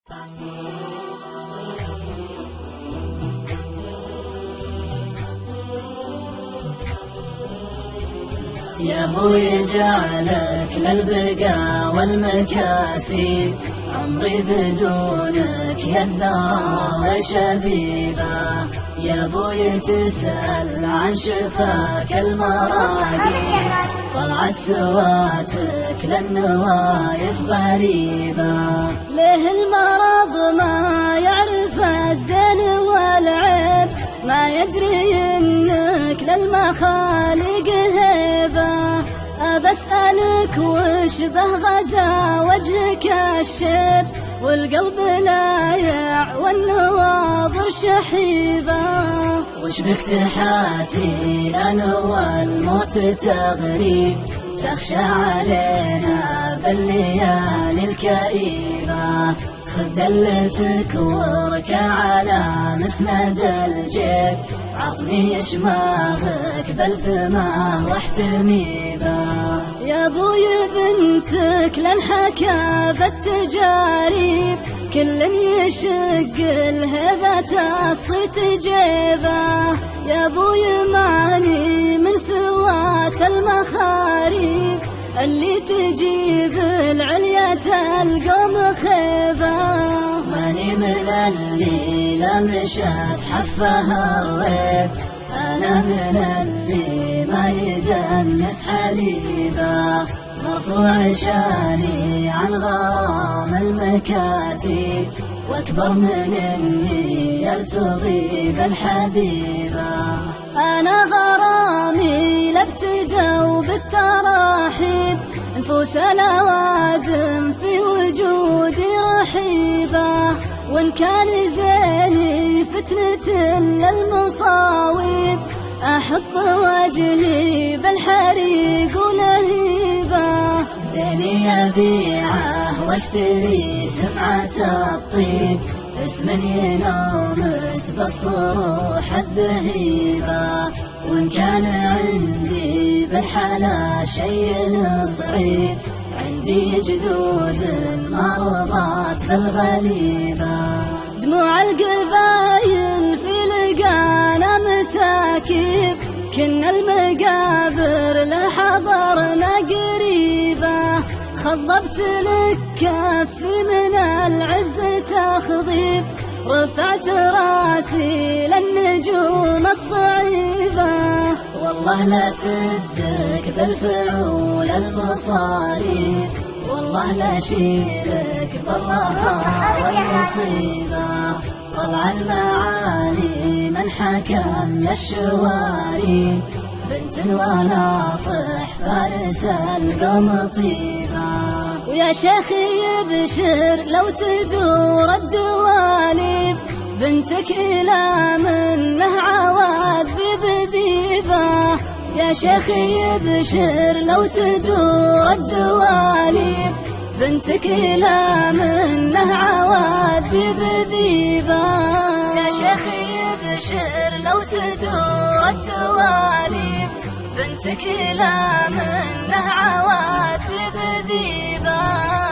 يا ابوي جعلك للبقا والمكاسب، عمري بدونك يا الذرى وشبيبه. يا ابوي تسأل عن شفاك المراقي، طلعت سواتك للنوايف غريبة. ليه المرض ما يعرف الزين والعيب، ما يدري انك للمخالق هيبة. أبسألك وش به غزا وجهك الشيب، والقلب لايع والنواظر شحيبة. وش بك تحاتي لنا والموت تغريب، تخشى علينا بالليالي الكئيبة. خذ دلتك واركع على مسند الجيب، عطني شماغك بالفماه واحتميبه. يا ابوي بنتك لنحكى بالتجاريب، كل يشق الهبة الصيت جيبه. يا ابوي ماني من سوات المخاريب، اللي تجيب العليا القوم خيبة. ماني من اللي لمشت حفها الريب، أنا من اللي ما يدنس حليبه. مرفوع شاني عن غرام المكاتب، واكبر من اني يرتضي بالحبيبه. انا غرامي لابتدوا بالتراحيب، نفوسنا وادم في وجودي رحيبه. وان كان زيني فتنة للمصاويب، احط وجهي بالحريق ولهيبه. زيني ابيعه واشتري سمعة الطيب، اسم ينامس بالصروح الذهيبة. وان كان عندي بالحلا شيء صعيب، عندي جدود ما رضات بالغليبة. دموع القبايل في لقانا مساكيب، كنا المقابر لحضرنا قريبة. خضبت لك كفي من العز تخضيب، رفعت راسي للنجوم الصعيبة. والله لا سدك بالفعول المصاريف، والله لا شيلك بالرخاء والمصيبة. طلع المعالي من حكم للشواري، بنت وناطح فارس القوم طيبة. ويا شيخي يبشر لو تدور الدواليب، بنتك إلى منه عواذب ذيبة. يا شيخي يبشر لو تدور الدواليب، بنتك إلى منه عواذب ذيبة. يا شيخي يبشر لو تدور الدواليب، بنتك إلى منه عواذب ذيبة.